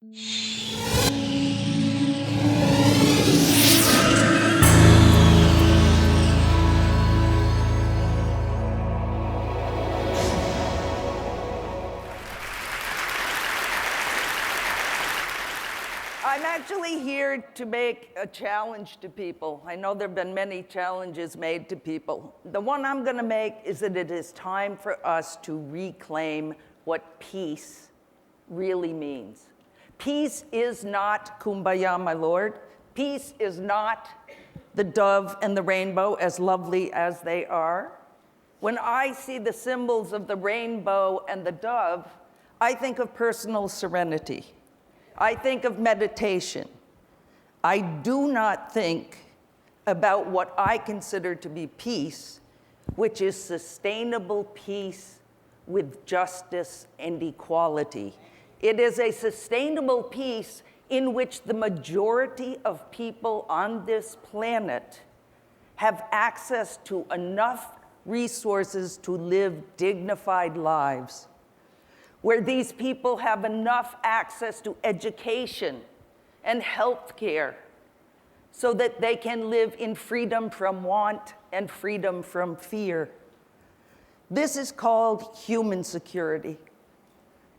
I'm actually here to make a challenge to people. I know there have been many challenges made to people. The one I'm going to make is that it is time for us to reclaim what peace really means. Peace is not kumbaya, my Lord. Peace is not the dove and the rainbow, as lovely as they are. When I see the symbols of the rainbow and the dove, I think of personal serenity. I think of meditation. I do not think about what I consider to be peace, which is sustainable peace with justice and equality. It is a sustainable peace in which the majority of people on this planet have access to enough resources to live dignified lives, where these people have enough access to education and health care so that they can live in freedom from want and freedom from fear. This is called human security.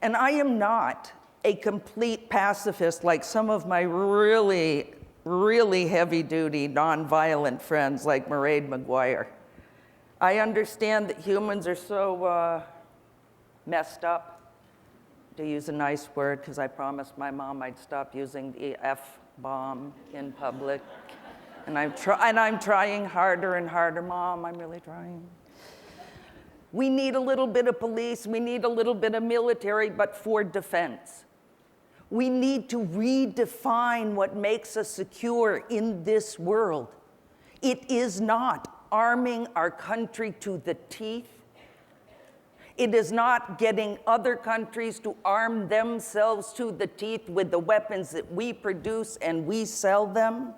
And I am not a complete pacifist like some of my really, really heavy-duty, nonviolent friends like Mairead Maguire. I understand that humans are so messed up, to use a nice word, because I promised my mom I'd stop using the F-bomb in public. And I'm trying harder and harder. Mom, I'm really trying. We need a little bit of police, we need a little bit of military, but for defense. We need to redefine what makes us secure in this world. It is not arming our country to the teeth. It is not getting other countries to arm themselves to the teeth with the weapons that we produce and we sell them.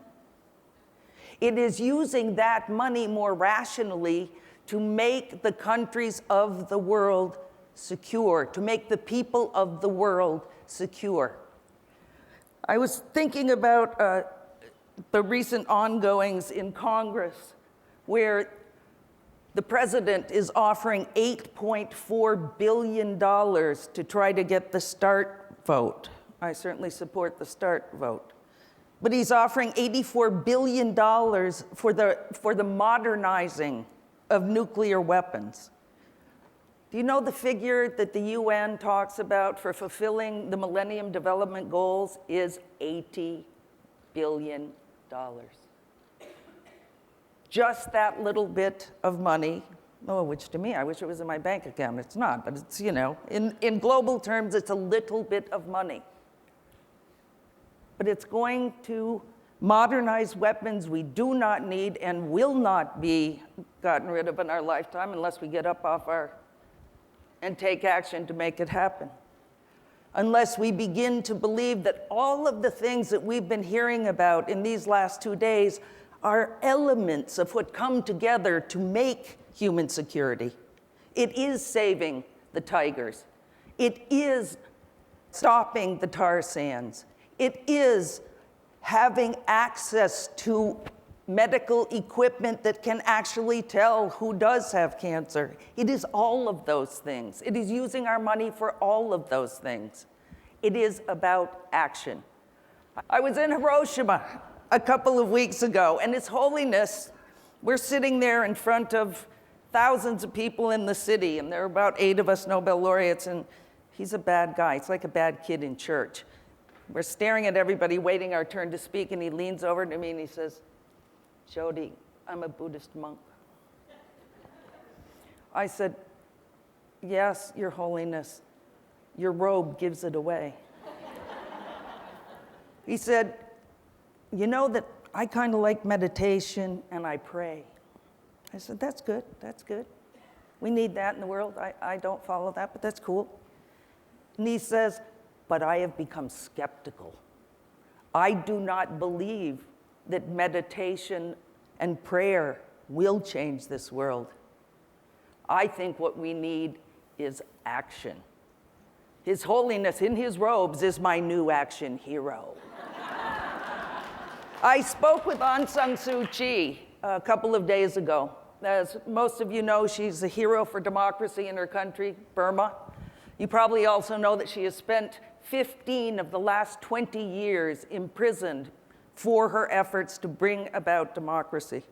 It is using that money more rationally to make the countries of the world secure, to make the people of the world secure. I was thinking about the recent ongoings in Congress, where the president is offering $8.4 billion to try to get the START vote. I certainly support the START vote. But he's offering $84 billion for the modernizing of nuclear weapons. Do you know the figure that the UN talks about for fulfilling the Millennium Development Goals is $80 billion? Just that little bit of money, which to me, I wish it was in my bank account. It's not, but it's, in global terms, it's a little bit of money. But it's going to modernize weapons we do not need and will not be gotten rid of in our lifetime unless we get up off and take action to make it happen. Unless we begin to believe that all of the things that we've been hearing about in these last 2 days are elements of what come together to make human security. It is saving the tigers. It is stopping the tar sands. It is having access to medical equipment that can actually tell who does have cancer. It is all of those things. It is using our money for all of those things. It is about action. I was in Hiroshima a couple of weeks ago, and His Holiness, we're sitting there in front of thousands of people in the city, and there are about 8 of us Nobel laureates, and he's a bad guy. It's like a bad kid in church. We're staring at everybody, waiting our turn to speak, and he leans over to me and he says, "Jody, I'm a Buddhist monk." I said, "Yes, Your Holiness, your robe gives it away." He said, "You know that I kind of like meditation and I pray." I said, "That's good, that's good. We need that in the world. I don't follow that, but that's cool." And he says, "But I have become skeptical. I do not believe that meditation and prayer will change this world. I think what we need is action. His Holiness in his robes is my new action hero. I spoke with Aung San Suu Kyi a couple of days ago. As most of you know, she's a hero for democracy in her country, Burma. You probably also know that she has spent 15 of the last 20 years imprisoned for her efforts to bring about democracy.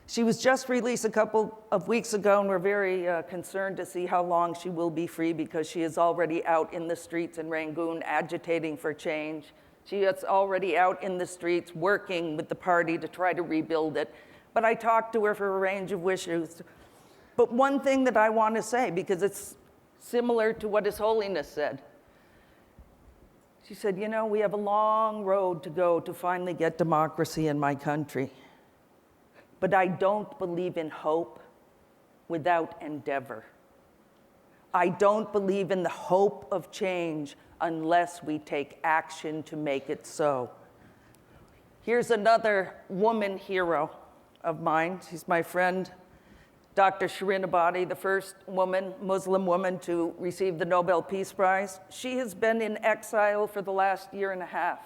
She was just released a couple of weeks ago, and we're very concerned to see how long she will be free, because she is already out in the streets in Rangoon agitating for change. She is already out in the streets working with the party to try to rebuild it. But I talked to her for a range of issues. But one thing that I want to say, because it's similar to what His Holiness said, she said, you know, we have a long road to go to finally get democracy in my country. But I don't believe in hope without endeavor. I don't believe in the hope of change unless we take action to make it so. Here's another woman hero of mine. She's my friend, Dr. Shirin Ebadi, the first woman, Muslim woman, to receive the Nobel Peace Prize. She has been in exile for the last year and a half.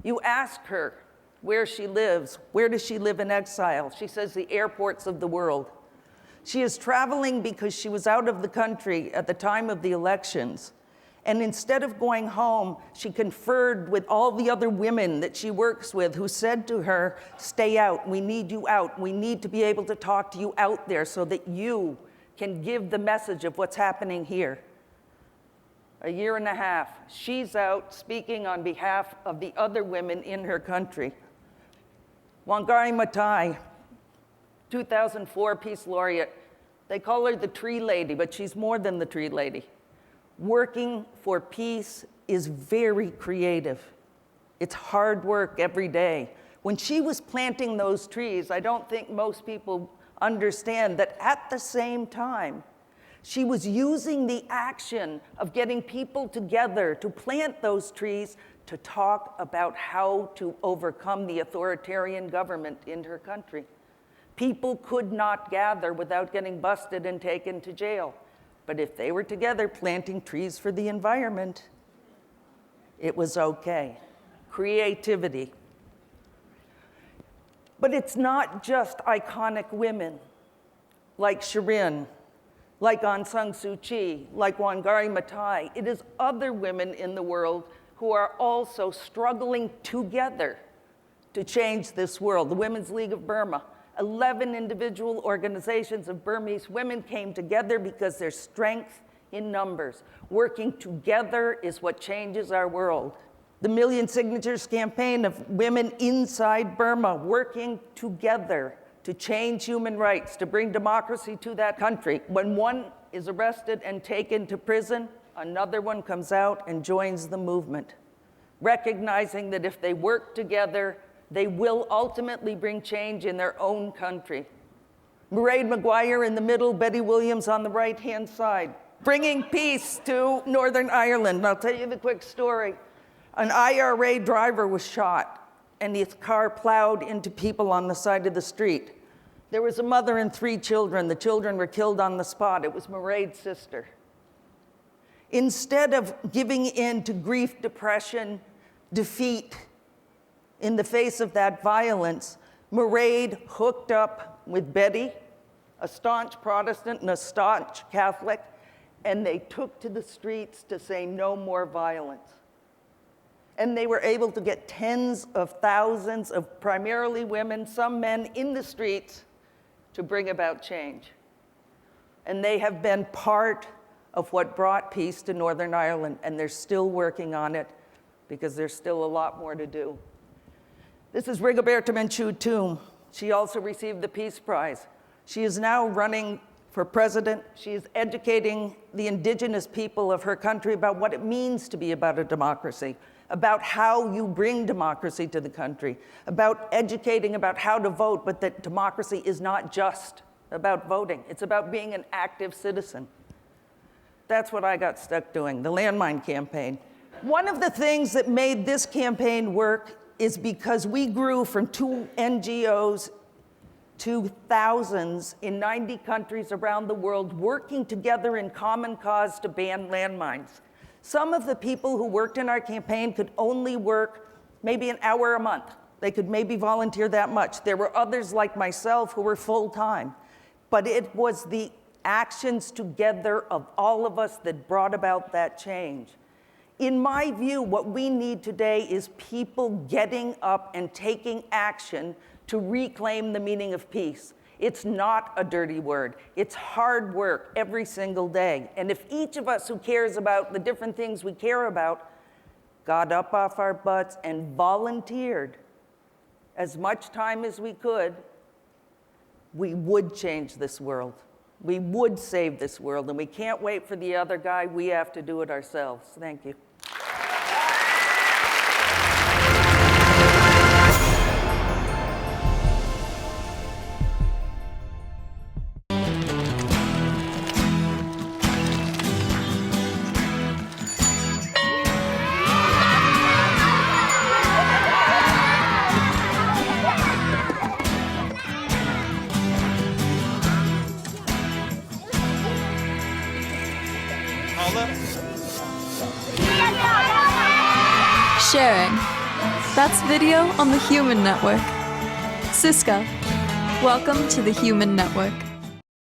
You ask her where she lives. Where does she live in exile? She says the airports of the world. She is traveling because she was out of the country at the time of the elections. And instead of going home, she conferred with all the other women that she works with, who said to her, stay out, we need you out. We need to be able to talk to you out there so that you can give the message of what's happening here. A year and a half, she's out speaking on behalf of the other women in her country. Wangari Maathai, 2004 Peace Laureate. They call her the Tree Lady, but she's more than the Tree Lady. Working for peace is very creative. It's hard work every day. When she was planting those trees, I don't think most people understand that at the same time, she was using the action of getting people together to plant those trees to talk about how to overcome the authoritarian government in her country. People could not gather without getting busted and taken to jail. But if they were together planting trees for the environment, it was okay. Creativity. But it's not just iconic women like Shirin, like Aung San Suu Kyi, like Wangari Maathai. It is other women in the world who are also struggling together to change this world. The Women's League of Burma, 11 individual organizations of Burmese women came together because there's strength in numbers. Working together is what changes our world. The Million Signatures campaign of women inside Burma working together to change human rights, to bring democracy to that country. When one is arrested and taken to prison, another one comes out and joins the movement, recognizing that if they work together, they will ultimately bring change in their own country. Mairead Maguire in the middle, Betty Williams on the right-hand side, bringing peace to Northern Ireland. And I'll tell you the quick story. An IRA driver was shot, and his car plowed into people on the side of the street. There was a mother and 3 children. The children were killed on the spot. It was Mairead's sister. Instead of giving in to grief, depression, defeat, in the face of that violence, Mairead hooked up with Betty, a staunch Protestant and a staunch Catholic, and they took to the streets to say no more violence. And they were able to get tens of thousands of primarily women, some men, in the streets to bring about change. And they have been part of what brought peace to Northern Ireland, and they're still working on it because there's still a lot more to do. This is Rigoberta Menchú. She also received the Peace Prize. She is now running for president. She is educating the indigenous people of her country about what it means to be about a democracy, about how you bring democracy to the country, about educating about how to vote, but that democracy is not just about voting. It's about being an active citizen. That's what I got stuck doing, the landmine campaign. One of the things that made this campaign work is because we grew from 2 NGOs to thousands in 90 countries around the world working together in common cause to ban landmines. Some of the people who worked in our campaign could only work maybe an hour a month. They could maybe volunteer that much. There were others like myself who were full-time. But it was the actions together of all of us that brought about that change. In my view, what we need today is people getting up and taking action to reclaim the meaning of peace. It's not a dirty word. It's hard work every single day. And if each of us who cares about the different things we care about got up off our butts and volunteered as much time as we could, we would change this world. We would save this world, and we can't wait for the other guy. We have to do it ourselves. Thank you. Sharing. That's video on the Human Network. Siska, welcome to the Human Network.